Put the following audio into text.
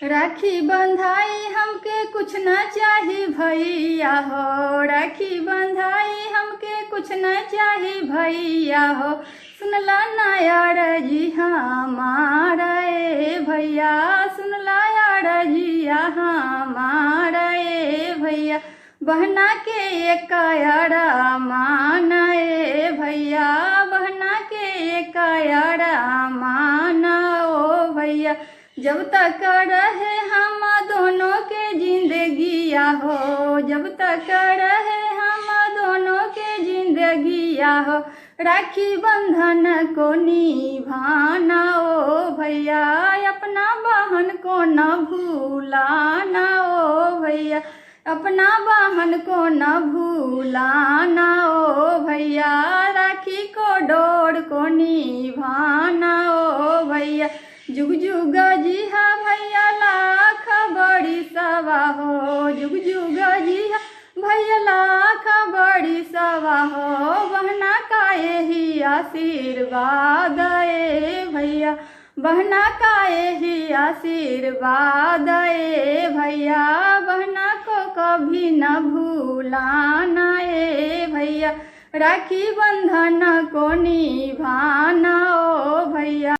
राखी बंधाई हमके कुछ न चाही भैया हो, राखी बंधाई हमके कुछ न चाही भैया हो। सुनला ना यार जी हमारा ए भैया, सुनला यार जी हमारा ए भैया। बहना के एक यारा माना ए भैया, बहना के एक यारा माना ओ भैया। जब तक रहे हम दोनों के जिंदगिया हो, जब तक रहे हम दोनों के जिंदगिया हो। राखी बंधन को निभाना ओ भैया, अपना बहन को न भूलाना ओ भैया, अपना बहन को न भूलाना ओ भैया। राखी को डोर को निभाना ओ भैया। जुग जुग जिहा भैया लाख बड़ी सवा हो, जुग जुग जिहा भैया लाख बड़ी सवा हो। बहना का यही आशीर्वाद ए भैया, बहना का यही आशीर्वाद ए भैया। बहना को कभी न भूलाना ए भैया, राखी बंधन को निभाना ओ भैया।